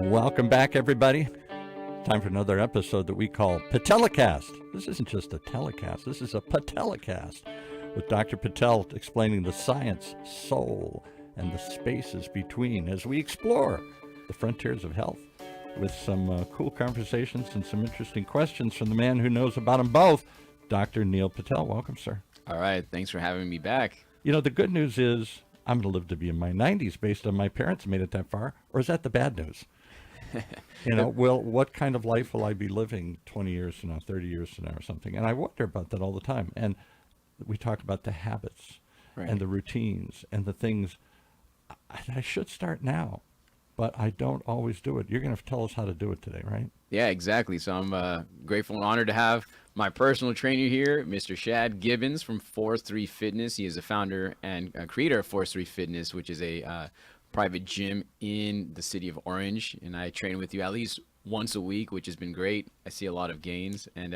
Welcome back, everybody. Time for another episode that we call PATELECAST. This isn't just a telecast. This is a PATELECAST with Dr. Patel explaining the science, soul, and the spaces between as we explore the frontiers of health with some cool conversations and some interesting questions from the man who knows about them both, Dr. Neil Patel. Welcome, sir. All right. Thanks for having me back. You know, the good news is I'm going to live to be in my 90s based on my parents made it that far. Or is that the bad news? You know, what kind of life will I be living 20 years from now, 30 years from now or something? And I wonder about that all the time. And we talk about the habits and the routines and the things. I should start now, but I don't always do it. You're going to tell us how to do it today, right? Yeah, exactly. So I'm grateful and honored to have my personal trainer here, Mr. Schad Gibbons from Force3 Fitness. He is the founder and creator of Force3 Fitness, which is a private gym in the city of Orange. And I train with you at least once a week, which has been great. I see a lot of gains. And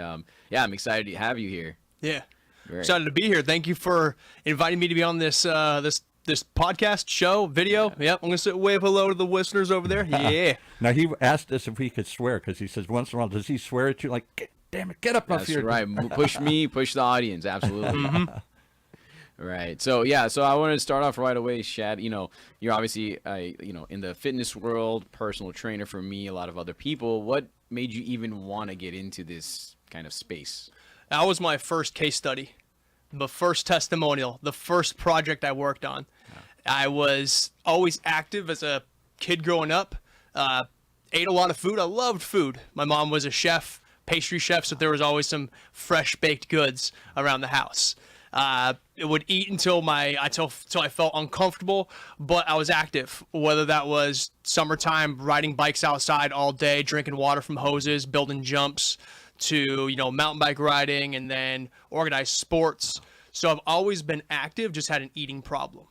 yeah, I'm excited to have you here. Yeah. Great. Excited to be here. Thank you for inviting me to be on this this podcast show video. Yep, I'm gonna sit wave hello to the listeners over there. Yeah. Now he asked us if we could swear because he says once in a while, does he swear at you like, damn it, get up off here? That's right. Push me, push the audience. Absolutely. Right. So yeah. So I wanted to start off right away, Schad. You know, you're obviously in the fitness world, personal trainer for me, a lot of other people. What made you even want to get into this kind of space? That was my first case study, the first testimonial, the first project I worked on. Yeah. I was always active as a kid growing up, ate a lot of food. I loved food. My mom was a chef, pastry chef, so there was always some fresh baked goods around the house. It would eat until I felt uncomfortable, but I was active, whether that was summertime, riding bikes outside all day, drinking water from hoses, building jumps, to, mountain bike riding and then organized sports. So I've always been active, just had an eating problem.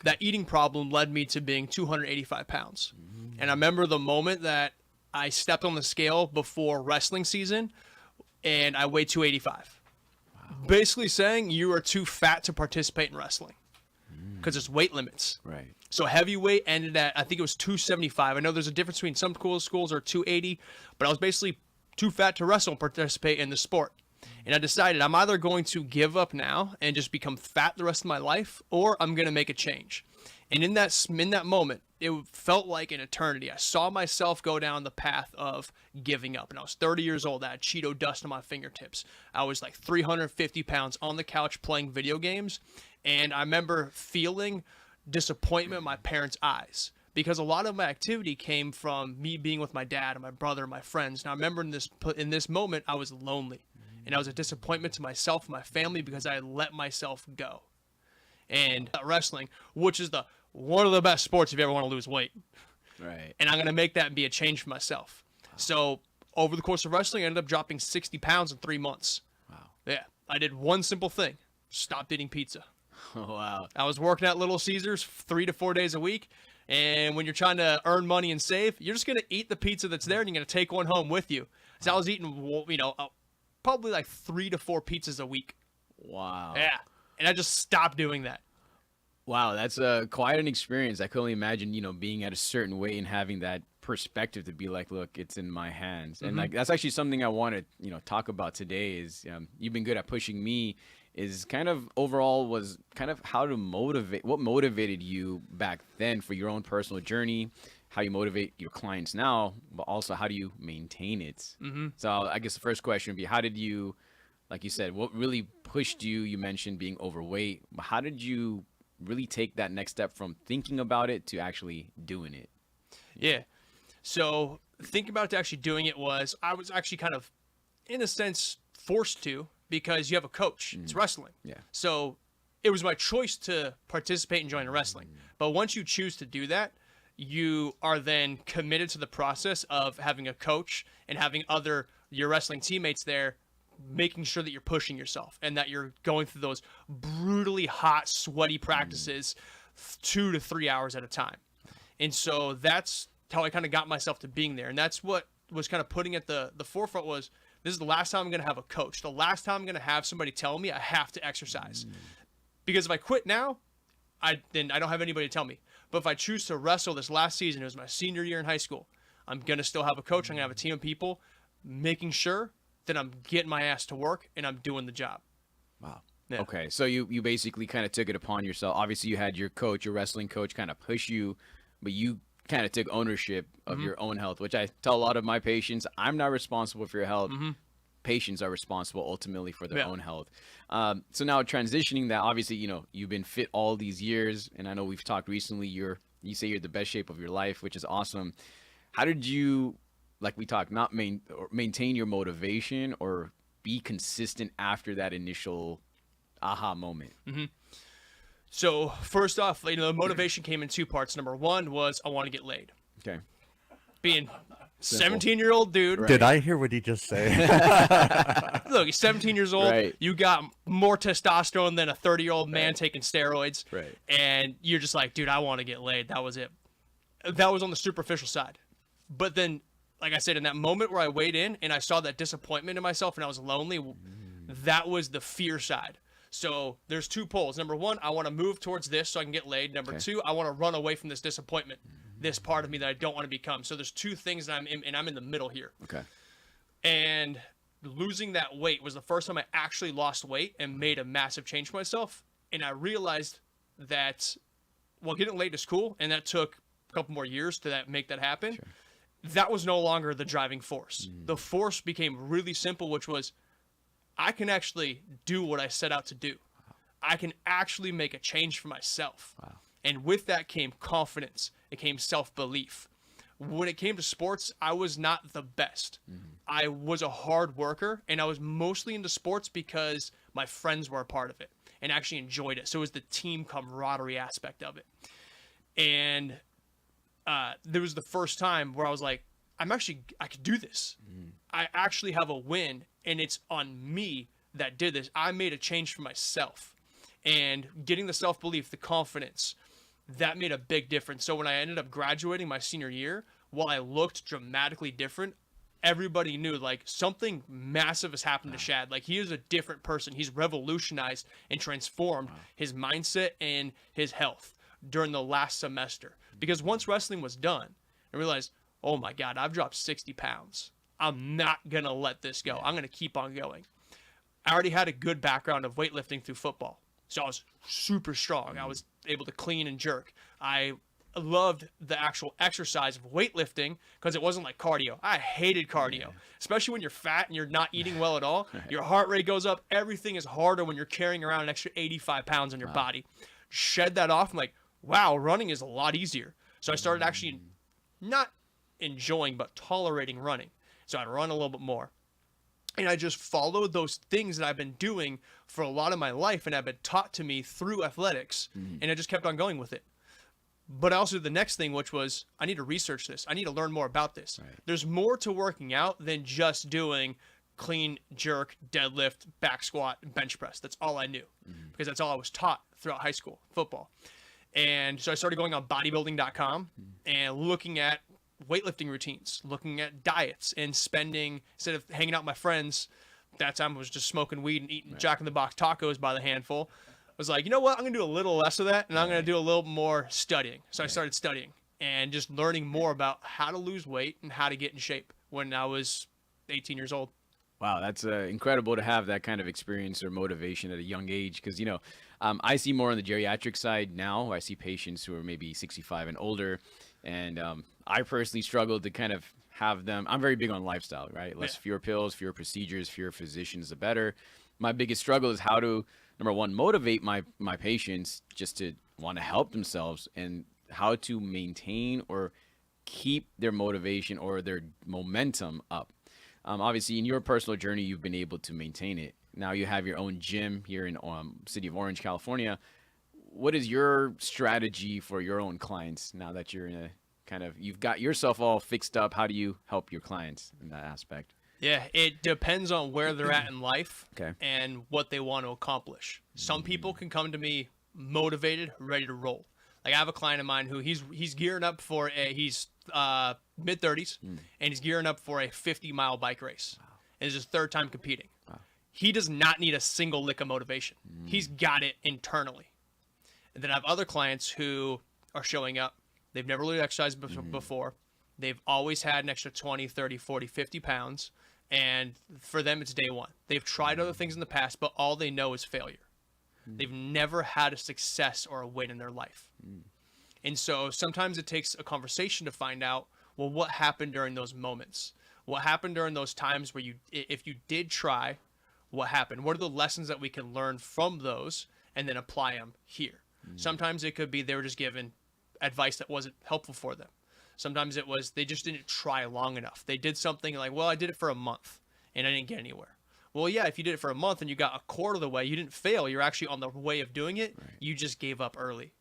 That eating problem led me to being 285 pounds. And I remember the moment that I stepped on the scale before wrestling season and I weighed 285. Wow. Basically saying you are too fat to participate in wrestling because there's weight limits. Right. So heavyweight ended at, I think it was 275. I know there's a difference between some schools are 280, but I was basically too fat to wrestle and participate in the sport. And I decided I'm either going to give up now and just become fat the rest of my life, or I'm going to make a change. And in that moment, it felt like an eternity. I saw myself go down the path of giving up. And I was 30 years old. I had Cheeto dust on my fingertips. I was like 350 pounds on the couch playing video games. And I remember feeling disappointment in my parents' eyes, because a lot of my activity came from me being with my dad and my brother and my friends. And I remember in this moment, I was lonely. And I was a disappointment to myself and my family because I had let myself go. And wrestling, which is one of the best sports if you ever want to lose weight. Right. And I'm going to make that be a change for myself. Wow. So over the course of wrestling, I ended up dropping 60 pounds in 3 months. Wow. Yeah. I did one simple thing. Stopped eating pizza. Oh, wow. I was working at Little Caesars 3 to 4 days a week. And when you're trying to earn money and save, you're just going to eat the pizza that's there and you're going to take one home with you. So I was eating, probably like 3 to 4 pizzas a week. Wow. Yeah. And I just stopped doing that. Wow, that's quite an experience. I can only imagine, being at a certain weight and having that perspective to be like, look, it's in my hands. And like that's actually something I want to, talk about today is you've been good at pushing me, is kind of overall was kind of what motivated you back then for your own personal journey, how you motivate your clients now, but also how do you maintain it? So I guess the first question would be, how did you, like you said, what really pushed you? You mentioned being overweight, but how did you really take that next step from thinking about it to actually doing it? Yeah. So thinking about it to actually doing it I was actually kind of, in a sense, forced to, because you have a coach. It's wrestling. Yeah. So it was my choice to participate and join the wrestling. But once you choose to do that, you are then committed to the process of having a coach and having your wrestling teammates there, making sure that you're pushing yourself and that you're going through those brutally hot, sweaty practices 2 to 3 hours at a time. And so that's how I kind of got myself to being there. And that's what was kind of putting at the forefront was, this is the last time I'm going to have a coach. The last time I'm going to have somebody tell me I have to exercise. Because if I quit now, then I don't have anybody to tell me. But if I choose to wrestle this last season, it was my senior year in high school, I'm going to still have a coach. I'm going to have a team of people making sure that I'm getting my ass to work and I'm doing the job. Wow. Yeah. Okay, so you basically kind of took it upon yourself. Obviously, you had your coach, your wrestling coach, kind of push you, but you kind of took ownership of your own health, which I tell a lot of my patients, I'm not responsible for your health. Patients are responsible ultimately for their own health. So now transitioning that, obviously, you've been fit all these years, and I know we've talked recently, you say you're the best shape of your life, which is awesome. How did you, like we talked, not maintain your motivation or be consistent after that initial aha moment? So first off, the motivation came in two parts. Number one was I want to get laid. Okay. Being 17-year-old dude. Did I hear what he just said? Look, he's 17 years old. Right. You got more testosterone than a 30-year-old man taking steroids. Right. And you're just like, dude, I want to get laid. That was it. That was on the superficial side. But then, like I said, in that moment where I weighed in and I saw that disappointment in myself and I was lonely, that was the fear side. So there's two poles. Number one, I want to move towards this so I can get laid. Number two, I want to run away from this disappointment, this part of me that I don't want to become. So there's two things that I'm in, and I'm in the middle here. Okay. And losing that weight was the first time I actually lost weight and made a massive change for myself. And I realized that, well, getting laid is cool, and that took a couple more years to make that happen. Sure. That was no longer the driving force. The force became really simple, which was I can actually do what I set out to do. Wow. I can actually make a change for myself. Wow. And with that came confidence. It came self-belief. When it came to sports, I was not the best. I was a hard worker, and I was mostly into sports because my friends were a part of it and actually enjoyed it. So it was the team camaraderie aspect of it. And there was the first time where I was like, I could do this. I actually have a win, and it's on me that did this. I made a change for myself, and getting the self-belief, the confidence, that made a big difference. So when I ended up graduating my senior year, while I looked dramatically different, everybody knew like something massive has happened to Schad. Like he is a different person. He's revolutionized and transformed his mindset and his health during the last semester. Because once wrestling was done, I realized, oh my God, I've dropped 60 pounds. I'm not going to let this go. I'm going to keep on going. I already had a good background of weightlifting through football. So I was super strong. I was able to clean and jerk. I loved the actual exercise of weightlifting because it wasn't like cardio. I hated cardio, especially when you're fat and you're not eating well at all. Your heart rate goes up. Everything is harder when you're carrying around an extra 85 pounds on your body. Shed that off. I'm like, wow, running is a lot easier. So I started actually not enjoying, but tolerating running. So I'd run a little bit more. And I just followed those things that I've been doing for a lot of my life and have been taught to me through athletics. And I just kept on going with it. But also the next thing, which was, I need to research this. I need to learn more about this. Right. There's more to working out than just doing clean, jerk, deadlift, back squat, and bench press. That's all I knew because that's all I was taught throughout high school football. And so I started going on bodybuilding.com and looking at weightlifting routines, looking at diets, and spending, instead of hanging out with my friends, that time I was just smoking weed and eating Jack in the Box tacos by the handful. I was like, you know what? I'm going to do a little less of that, and I'm going to do a little more studying. So I started studying and just learning more about how to lose weight and how to get in shape when I was 18 years old. Wow, that's incredible to have that kind of experience or motivation at a young age because, I see more on the geriatric side now. I see patients who are maybe 65 and older, and I personally struggle to kind of have them. I'm very big on lifestyle, right? Fewer pills, fewer procedures, fewer physicians, the better. My biggest struggle is how to, number one, motivate my patients just to want to help themselves and how to maintain or keep their motivation or their momentum up. Obviously, in your personal journey, you've been able to maintain it. Now you have your own gym here in city of Orange, California. What is your strategy for your own clients now that you're in a you've got yourself all fixed up? How do you help your clients in that aspect? Yeah, it depends on where they're at in life and what they want to accomplish. Some people can come to me motivated, ready to roll. Like I have a client of mine who he's gearing up for he's mid-30s and he's gearing up for a 50-mile bike race. Wow. And it's his third time competing. Wow. He does not need a single lick of motivation. He's got it internally. And then I have other clients who are showing up. They've never really exercised before. They've always had an extra 20, 30, 40, 50 pounds. And for them, it's day one. They've tried other things in the past, but all they know is failure. They've never had a success or a win in their life. And so sometimes it takes a conversation to find out, well, what happened during those moments? What happened during those times where if you did try, what happened? What are the lessons that we can learn from those and then apply them here? Sometimes it could be they were just given advice that wasn't helpful for them. Sometimes it was they just didn't try long enough. They did something like, well, I did it for a month and I didn't get anywhere. Well, yeah, if you did it for a month and you got a quarter of the way, you didn't fail. You're actually on the way of doing it. Right. You just gave up early.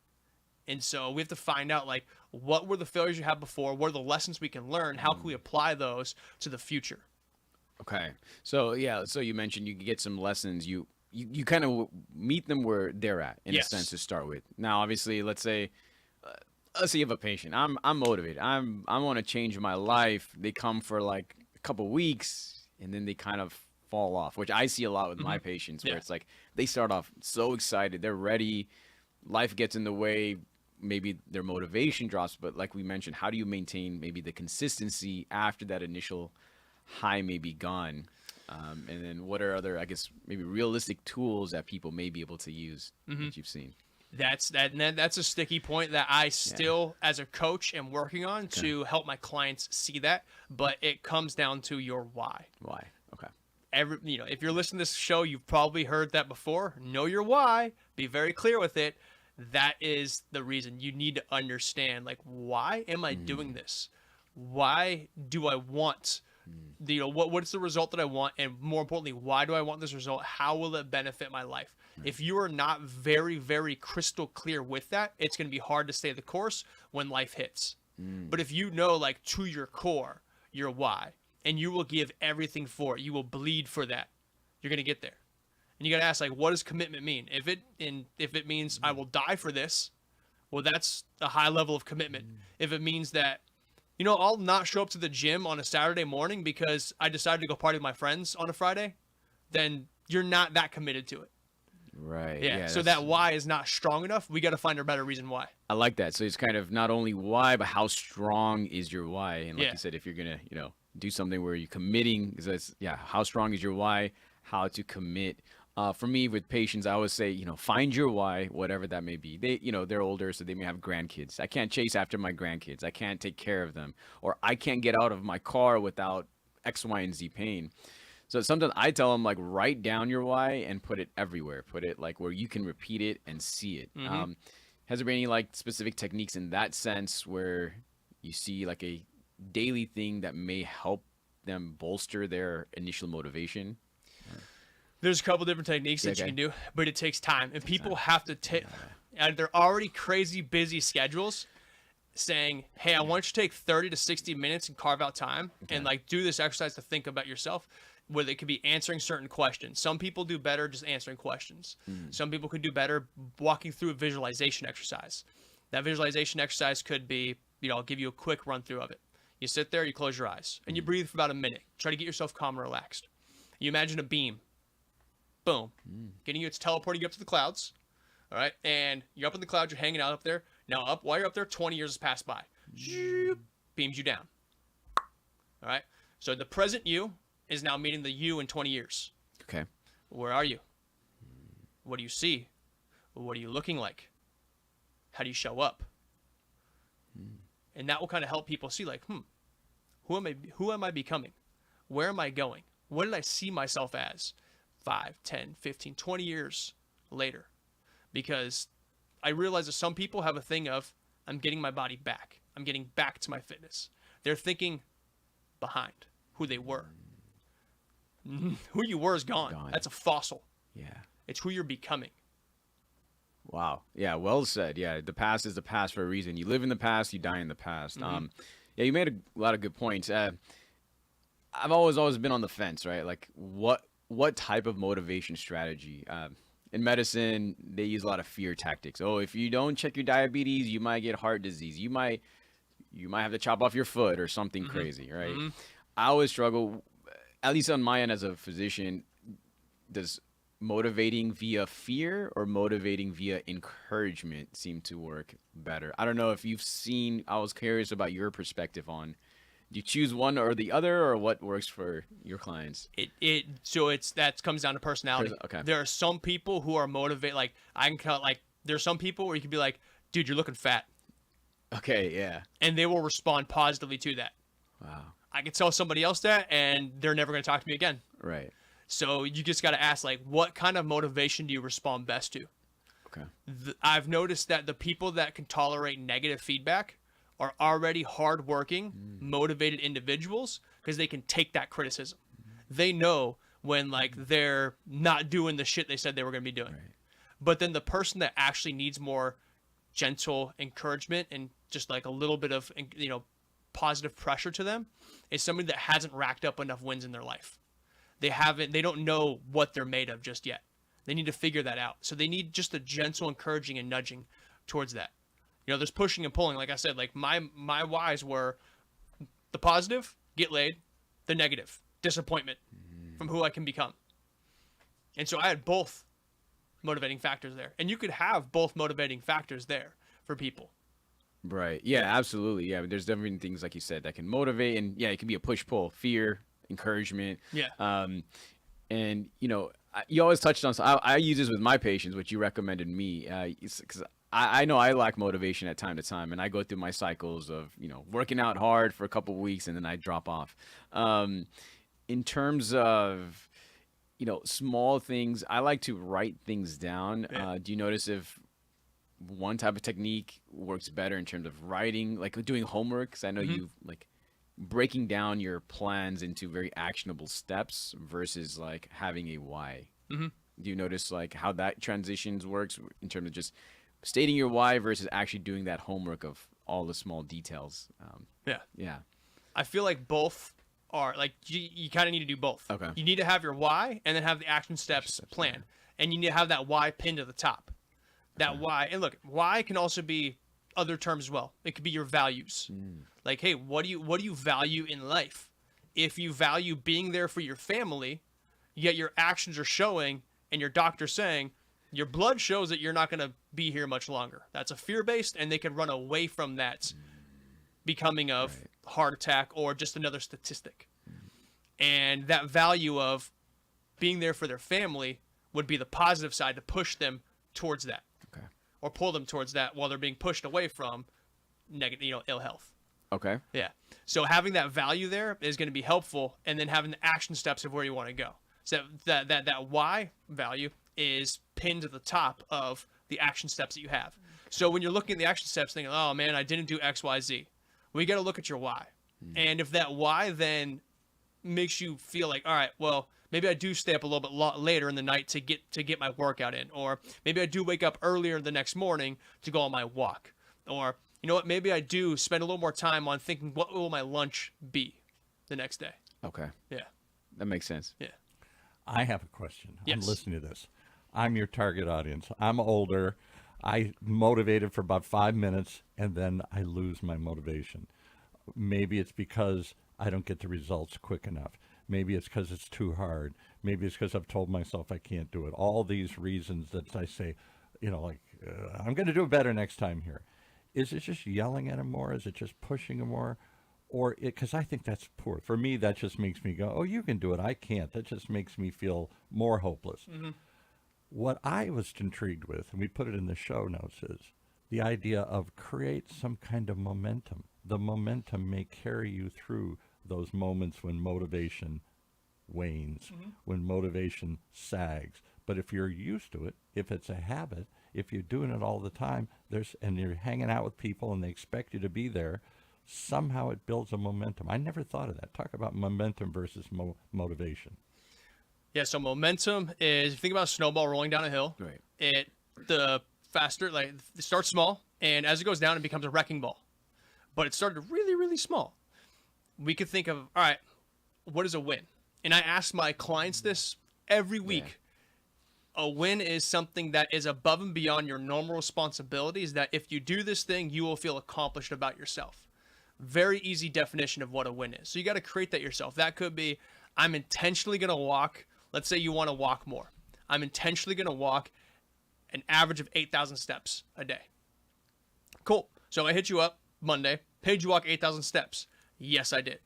And so we have to find out, like, what were the failures you had before? What are the lessons we can learn? How can we apply those to the future? Okay. So, yeah, so you mentioned you get some lessons. You kind of meet them where they're at, in a sense, to start with. Now, obviously, let's say you have a patient. I'm motivated. I want to change my life. They come for, like, a couple weeks, and then they kind of fall off, which I see a lot with my patients, where it's like they start off so excited. They're ready. Life gets in the way. Maybe their motivation drops, but like we mentioned, how do you maintain maybe the consistency after that initial high may be gone? And then what are other, I guess, maybe realistic tools that people may be able to use that you've seen? That's a sticky point that I still, as a coach, am working on to help my clients see that. But it comes down to your why. Why? Okay. If you're listening to this show, you've probably heard that before. Know your why. Be very clear with it. That is the reason. You need to understand, like, why am I doing this? Why do I want, what's the result that I want? And more importantly, why do I want this result? How will it benefit my life? If you are not very, very crystal clear with that, it's going to be hard to stay the course when life hits. But if you know, like, to your core, your why, and you will give everything for it, you will bleed for that, you're going to get there. And you got to ask, like, what does commitment mean? If it means I will die for this, well, that's a high level of commitment. If it means that, I'll not show up to the gym on a Saturday morning because I decided to go party with my friends on a Friday, then you're not that committed to it. Right. Yeah. So that why is not strong enough. We got to find a better reason why. I like that. So it's kind of not only why, but how strong is your why? And like you said, if you're going to, do something where you're committing, how strong is your why? How to commit. For me, with patients, I always say, find your why, whatever that may be. They, they're older, so they may have grandkids. I can't chase after my grandkids. I can't take care of them. Or I can't get out of my car without X, Y, and Z pain. So sometimes I tell them, like, write down your why and put it everywhere. Put it, like, where you can repeat it and see it. Has there been any, like, specific techniques in that sense where you see, like, a daily thing that may help them bolster their initial motivation? There's a couple different techniques that you can do, but it takes time. And people have to take, they're already crazy busy schedules saying, hey, I want you to take 30 to 60 minutes and carve out time and, like, do this exercise to think about yourself, whether it could be answering certain questions. Some people do better just answering questions. Some people could do better walking through a visualization exercise. That visualization exercise could be, I'll give you a quick run through of it. You sit there, you close your eyes, and you breathe for about a minute. Try to get yourself calm and relaxed. You imagine a beam. Boom. It's teleporting you up to the clouds. All right. And you're up in the clouds. You're hanging out up there. Now, while you're up there, 20 years has passed by. Beams you down. All right. So the present you is now meeting the you in 20 years. Okay. Where are you? What do you see? What are you looking like? How do you show up? And that will kind of help people see, like, who am I becoming? Where am I going? What did I see myself as 5, 10, 15, 20 years later? Because I realize that some people have a thing of, I'm getting my body back. I'm getting back to my fitness. They're thinking behind who they were. Who you were is gone. That's a fossil. Yeah. It's who you're becoming. Wow. Yeah, well said. Yeah, the past is the past for a reason. You live in the past, you die in the past. Yeah, you made a lot of good points. I've always been on the fence, right? Like, what type of motivation strategy? In medicine, they use a lot of fear tactics. Oh, if you don't check your diabetes, you might get heart disease. You might have to chop off your foot or something crazy, right? I always struggle, at least on my end as a physician, does motivating via fear or motivating via encouragement seem to work better? I don't know if you've seen, I was curious about your perspective on, do you choose one or the other, or what works for your clients? That comes down to personality. Okay. There are some people who are motivated. Like I can cut, like there's some people where you can be like, dude, you're looking fat. Okay, yeah. And they will respond positively to that. Wow. I can tell somebody else that and they're never going to talk to me again. Right. So you just got to ask, like, what kind of motivation do you respond best to? Okay. I've noticed that the people that can tolerate negative feedback are already hardworking, motivated individuals because they can take that criticism. They know when, like, they're not doing the shit they said they were going to be doing. Right. But then the person that actually needs more gentle encouragement and just like a little bit of, positive pressure to them is somebody that hasn't racked up enough wins in their life. They don't know what they're made of just yet. They need to figure that out. So they need just a gentle encouraging and nudging towards that. There's pushing and pulling. Like I said, like my whys were the positive, get laid, the negative, disappointment from who I can become. And so I had both motivating factors there. And you could have both motivating factors there for people. Right. Yeah, absolutely. Yeah, there's definitely things like you said that can motivate, and yeah, it can be a push-pull, fear, encouragement. Yeah. And you always touched on. So I use this with my patients, which you recommended me, because I know I lack motivation at time to time, and I go through my cycles of working out hard for a couple of weeks and then I drop off. In terms of small things, I like to write things down. Yeah. Do you notice if one type of technique works better in terms of writing, like doing homework? Because I know you like breaking down your plans into very actionable steps versus like having a why. Do you notice like how that transitions works in terms of just stating your why versus actually doing that homework of all the small details? Yeah. I feel like both are like you kind of need to do both. Okay. You need to have your why and then have the action steps planned, and you need to have that why pinned to the top. That why, and look, why can also be other terms as well. It could be your values. Like, hey, what do you value in life? If you value being there for your family, yet your actions are showing, and your doctor's saying, your blood shows that you're not going to be here much longer. That's a fear-based, and they can run away from that becoming of heart attack or just another statistic. And that value of being there for their family would be the positive side to push them towards that. Okay. Or pull them towards that while they're being pushed away from negative, ill health. Okay. Yeah. So having that value there is going to be helpful, and then having the action steps of where you want to go. So that why value is pinned to the top of the action steps that you have. So when you're looking at the action steps thinking, oh man, I didn't do X, Y, Z, well, you got to look at your why. And if that why then makes you feel like, all right, well, maybe I do stay up a little bit later in the night to get my workout in, or maybe I do wake up earlier the next morning to go on my walk, or you know what, maybe I do spend a little more time on thinking, what will my lunch be the next day? Okay. Yeah. That makes sense. Yeah. I have a question. Yes. I'm listening to this. I'm your target audience. I'm older. I motivated for about 5 minutes, and then I lose my motivation. Maybe it's because I don't get the results quick enough. Maybe it's because it's too hard. Maybe it's because I've told myself I can't do it. All these reasons that I say, I'm going to do it better next time here. Is it just yelling at him more? Is it just pushing him more? Or because I think that's poor. For me, that just makes me go, oh, you can do it. I can't. That just makes me feel more hopeless. What I was intrigued with, and we put it in the show notes, is the idea of create some kind of momentum. The momentum may carry you through those moments when motivation wanes, when motivation sags. But if you're used to it, if it's a habit, if you're doing it all the time, and you're hanging out with people and they expect you to be there, somehow it builds a momentum. I never thought of that. Talk about momentum versus motivation. Yeah, so momentum is, if you think about a snowball rolling down a hill, Right. The faster, like it starts small, and as it goes down, it becomes a wrecking ball. But it started really, really small. We could think of, all right, what is a win? And I ask my clients this every week. A win is something that is above and beyond your normal responsibilities, that if you do this thing, you will feel accomplished about yourself. Very easy definition of what a win is. So you got to create that yourself. That could be, I'm intentionally going to walk. Let's say you want to walk more. I'm intentionally going to walk an average of 8,000 steps a day. Cool. So I hit you up Monday, paid you walk 8,000 steps. Yes, I did.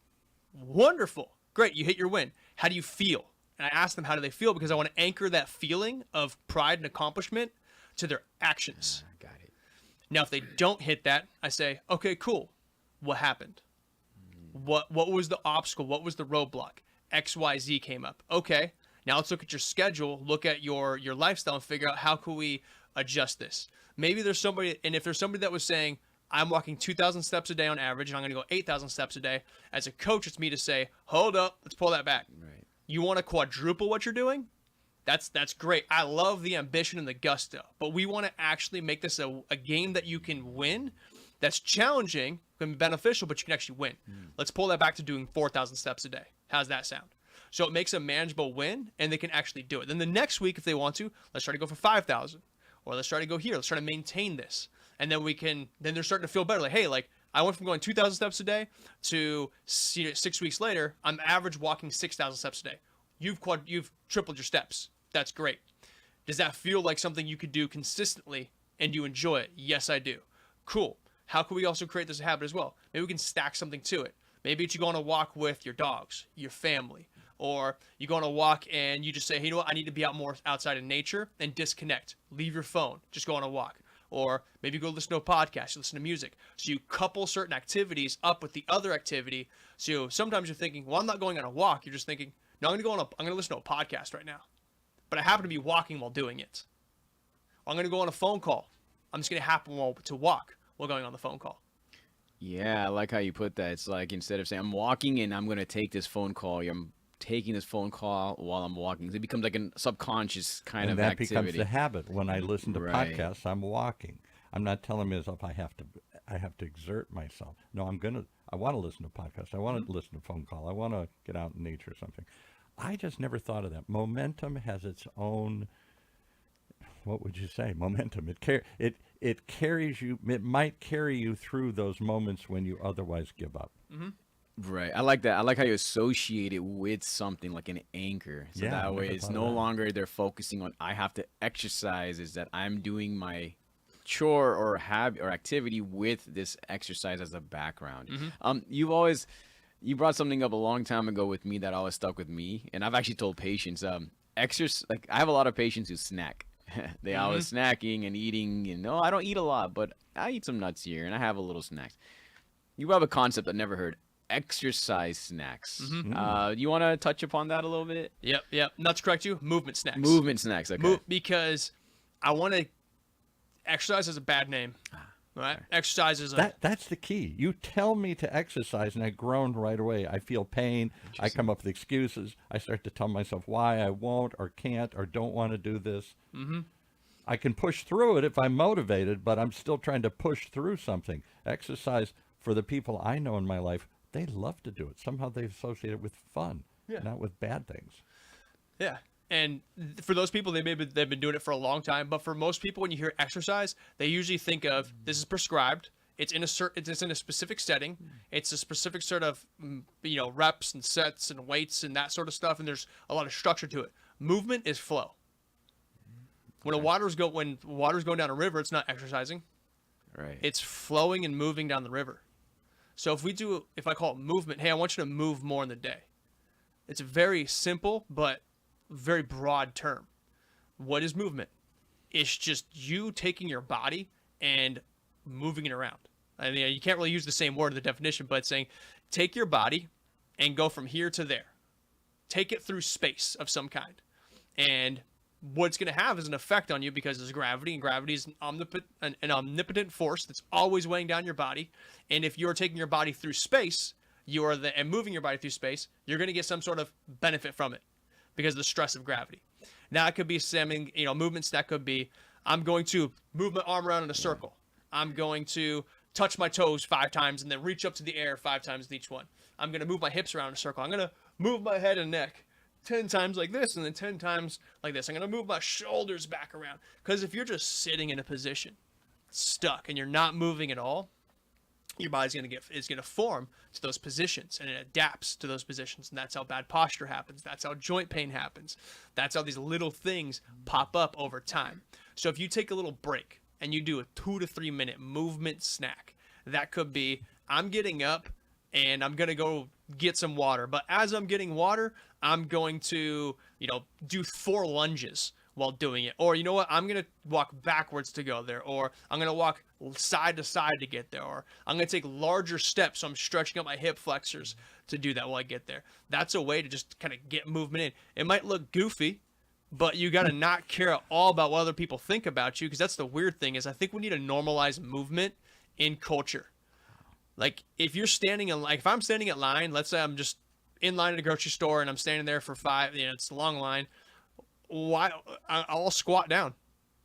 Wonderful. Great. You hit your win. How do you feel? And I ask them, how do they feel? Because I want to anchor that feeling of pride and accomplishment to their actions. Got it. Now, if they don't hit that, I say, okay, cool. What happened? What was the obstacle? What was the roadblock? XYZ came up. Okay. Now let's look at your schedule, look at your lifestyle, and figure out how can we adjust this. Maybe there's somebody, and if there's somebody that was saying, I'm walking 2,000 steps a day on average, and I'm going to go 8,000 steps a day, as a coach, it's me to say, hold up, let's pull that back. Right. You want to quadruple what you're doing? That's great. I love the ambition and the gusto, but we want to actually make this a game that you can win, that's challenging, can be beneficial, but you can actually win. Let's pull that back to doing 4,000 steps a day. How's that sound? So it makes a manageable win, and they can actually do it. Then the next week, if they want to, let's try to go for 5,000, or let's try to go here. Let's try to maintain this, and then then they're starting to feel better. Like, hey, like I went from going 2,000 steps a day to 6 weeks later, I'm average walking 6,000 steps a day. You've tripled your steps. That's great. Does that feel like something you could do consistently and you enjoy it? Yes, I do. Cool. How can we also create this habit as well? Maybe we can stack something to it. Maybe it's you go on a walk with your dogs, your family, or you go on a walk and you just say, hey, you know what? I need to be out more outside in nature and disconnect. Leave your phone. Just go on a walk. Or maybe go listen to a podcast, you listen to music. So you couple certain activities up with the other activity. So sometimes you're thinking, well, I'm not going on a walk. You're just thinking, no, I'm going to listen to a podcast right now. But I happen to be walking while doing it. Or I'm going to go on a phone call. I'm just going to happen to walk while going on the phone call. Yeah, I like how you put that. It's like instead of saying I'm walking and I'm going to take this phone call, I'm taking this phone call while I'm walking. It becomes like a subconscious kind of that activity. becomes the habit. When I listen to Right. podcasts, I'm walking. I'm not telling myself I have to exert myself. No, I want to listen to podcasts. I want to listen to phone call. I want to get out in nature or something. I just never thought of that. Momentum has its own, what would you say? Momentum. It carries you. It might carry you through those moments when you otherwise give up. Right. I like that. I like how you associate it with something like an anchor. So Yeah, I that way never it's thought of no that. longer they're focusing on I have to exercise, is that I'm doing my chore or activity with this exercise as a background. You brought something up a long time ago with me that always stuck with me, and I've actually told patients, exercise. Like I have a lot of patients who snack. They always snacking and eating. You know, I don't eat a lot, but I eat some nuts here, and I have a little snacks. You have a concept I never heard: exercise snacks. You want to touch upon that a little bit? Yep. Not to correct you, movement snacks. Movement snacks. Okay. Because I want to. Exercise is a bad name. Right? Exercise is That's the key. You tell me to exercise, and I groan right away. I feel pain. I come up with excuses. I start to tell myself why I won't or can't or don't want to do this. I can push through it if I'm motivated, but I'm still trying to push through something. Exercise, for the people I know in my life, they love to do it. Somehow they associate it with fun, not with bad things. Yeah. And for those people, they've been doing it for a long time. But for most people, when you hear exercise, they usually think of this is prescribed. It's in a specific setting. It's a specific sort of reps and sets and weights and that sort of stuff. And there's a lot of structure to it. Movement is flow. When water's going down a river, it's not exercising. Right. It's flowing and moving down the river. So if I call it movement, hey, I want you to move more in the day. It's a very simple but very broad term. What is movement? It's just you taking your body and moving it around. I mean, you can't really use the same word in the definition, but it's saying take your body and go from here to there. Take it through space of some kind. And what it's going to have is an effect on you because there's gravity, and gravity is an omnipotent force that's always weighing down your body. And if you're taking your body through space, and moving your body through space, you're going to get some sort of benefit from it because of the stress of gravity. Now it could be something, movements that could be, I'm going to move my arm around in a circle. I'm going to touch my toes 5 times and then reach up to the air 5 times with each one. I'm going to move my hips around in a circle. I'm going to move my head and neck 10 times like this and then 10 times like this. I'm going to move my shoulders back around. Because if you're just sitting in a position, stuck, and you're not moving at all, your body's gonna form to those positions, and it adapts to those positions, and that's how bad posture happens. That's how joint pain happens. That's how these little things pop up over time. So if you take a little break and you do a 2 to 3 minute movement snack, that could be, I'm getting up and I'm gonna go get some water, but as I'm getting water, I'm going to, do 4 lunges while doing it. Or you know what, I'm gonna walk backwards to go there, or I'm gonna walk side to side to get there, or I'm gonna take larger steps, so I'm stretching out my hip flexors to do that while I get there. That's a way to just kind of get movement in. It might look goofy, but you gotta not care at all about what other people think about you, because that's the weird thing, is I think we need to normalize movement in culture. Like if you're standing in, like if I'm standing at line, let's say I'm just in line at a grocery store and I'm standing there for 5, it's a long line. Why? I'll squat down.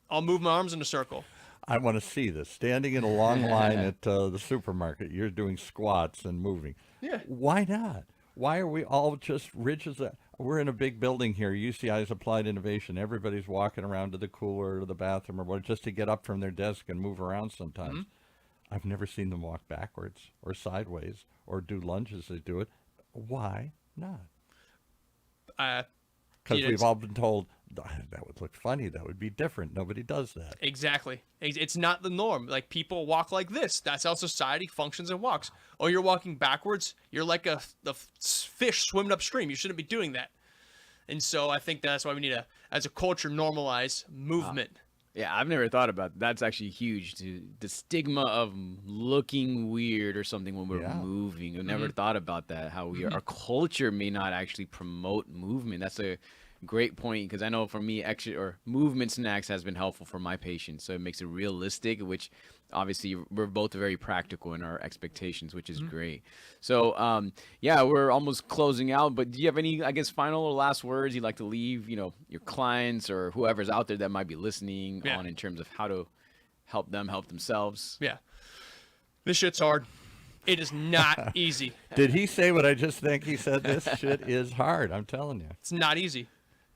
I'll move my arms in a circle. I want to see this. Standing in a long line at the supermarket, you're doing squats and moving. Yeah. Why not? Why are we all just rich as a... We're in a big building here, UCI's Applied Innovation. Everybody's walking around to the cooler or the bathroom or what, just to get up from their desk and move around sometimes. Mm-hmm. I've never seen them walk backwards or sideways or do lunges. They do it. Why not? Because we've all been told, that would look funny, that would be different. Nobody does that. Exactly. It's not the norm. Like people walk like this. That's how society functions and walks. Or you're walking backwards. You're like a fish swimming upstream. You shouldn't be doing that. And so I think that's why we need to, as a culture, normalize movement. Yeah, I've never thought about that. That's actually huge. The stigma of looking weird or something when we're moving. I've never thought about that. How our culture may not actually promote movement. That's a great point, because I know for me, movement snacks has been helpful for my patients. So it makes it realistic, which obviously we're both very practical in our expectations, which is great. So we're almost closing out, but do you have any, I guess, final or last words you'd like to leave, your clients or whoever's out there that might be listening on, in terms of how to help them help themselves? Yeah. This shit's hard. It is not easy. Did he say what I just think he said? This shit is hard. I'm telling you. It's not easy.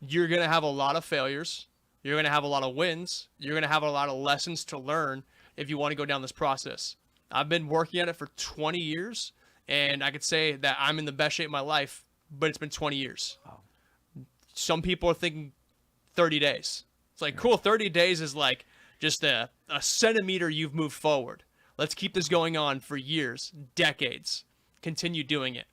You're going to have a lot of failures. You're going to have a lot of wins. You're going to have a lot of lessons to learn if you want to go down this process. I've been working at it for 20 years, and I could say that I'm in the best shape of my life, but it's been 20 years. Wow. Some people are thinking 30 days. It's like, cool, 30 days is like just a centimeter you've moved forward. Let's keep this going on for years, decades. Continue doing it.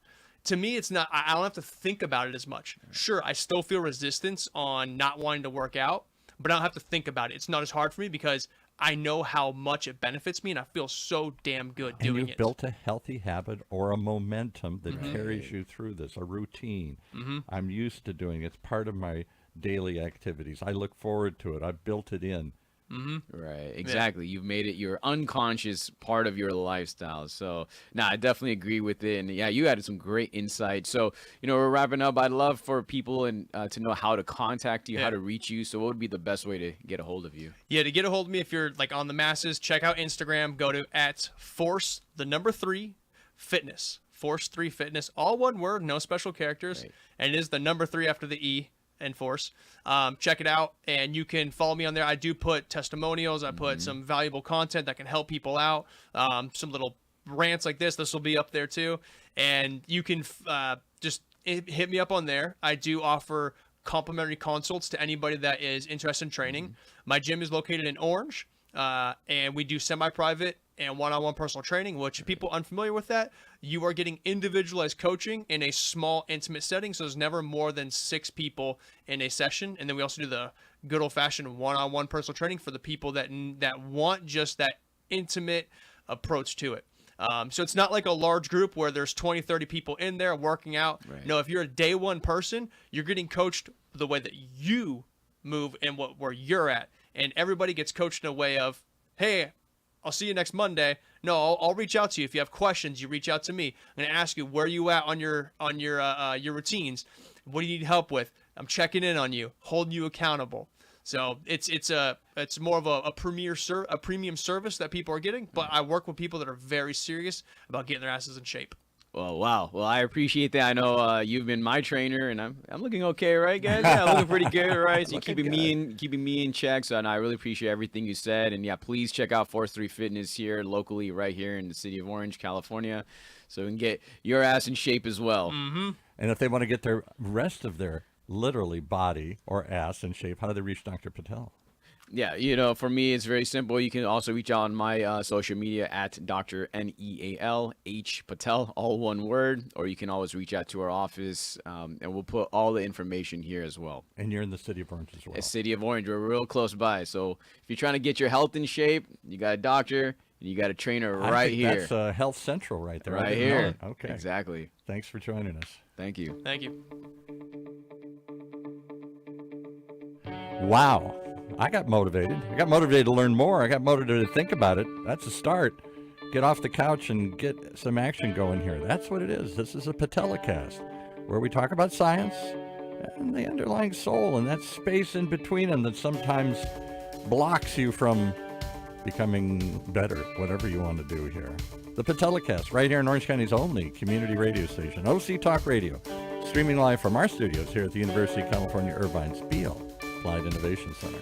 To me, it's not, I don't have to think about it as much. Sure, I still feel resistance on not wanting to work out, but I don't have to think about it. It's not as hard for me because I know how much it benefits me, and I feel so damn good doing it. And you've built a healthy habit or a momentum that carries you through this, a routine. I'm used to doing it. It's part of my daily activities. I look forward to it. I've built it in. Right, exactly. You've made it your unconscious part of your lifestyle. So, I definitely agree with it. And yeah, you added some great insight. So, we're wrapping up. I'd love for people to know how to contact you, how to reach you. So what would be the best way to get a hold of you? Yeah, to get a hold of me, if you're like on the masses, check out Instagram. Go to @Force3 Fitness. Force3 Fitness. All one word, no special characters. Right. And it is the number 3 after the E. And Force. Check it out, and you can follow me on there. I do put testimonials. I put some valuable content that can help people out. Some little rants like this. This will be up there too. And you can just hit me up on there. I do offer complimentary consults to anybody that is interested in training. My gym is located in Orange, and we do semi-private and one-on-one personal training, which if people unfamiliar with that, you are getting individualized coaching in a small, intimate setting. So there's never more than 6 people in a session. And then we also do the good old-fashioned one-on-one personal training for the people that want just that intimate approach to it. So it's not like a large group where there's 20, 30 people in there working out. Right. No, if you're a day one person, you're getting coached the way that you move and where you're at. And everybody gets coached in a way of, hey, I'll see you next Monday. No, I'll reach out to you. If you have questions, you reach out to me. I'm going to ask you where you at on your routines. What do you need help with? I'm checking in on you, holding you accountable. So it's more of a premium service that people are getting. But I work with people that are very serious about getting their asses in shape. Well, wow. Well, I appreciate that. I know you've been my trainer, and I'm looking okay, right, guys? Yeah, I'm looking pretty good, right? So you're keeping me in check. So, and I really appreciate everything you said. And yeah, please check out Force3 Fitness here locally, right here in the city of Orange, California, so we can get your ass in shape as well. Mm-hmm. And if they want to get the rest of their literally body or ass in shape, how do they reach Dr. Patel? Yeah, for me, it's very simple. You can also reach out on my social media at Dr. Neal H. Patel, all one word, or you can always reach out to our office, and we'll put all the information here as well. And you're in the city of Orange as well. The city of Orange, we're real close by. So if you're trying to get your health in shape, you got a doctor, and you got a trainer right here. That's Health Central right there. Right here. Okay. Exactly. Thanks for joining us. Thank you. Thank you. Wow. I got motivated. I got motivated to learn more. I got motivated to think about it. That's a start. Get off the couch and get some action going here. That's what it is. This is a PATELECAST, where we talk about science and the underlying soul and that space in between them that sometimes blocks you from becoming better, whatever you want to do here. The PATELECAST, right here in Orange County's only community radio station, OC Talk Radio, streaming live from our studios here at the University of California, Irvine's Beale Applied Innovation Center.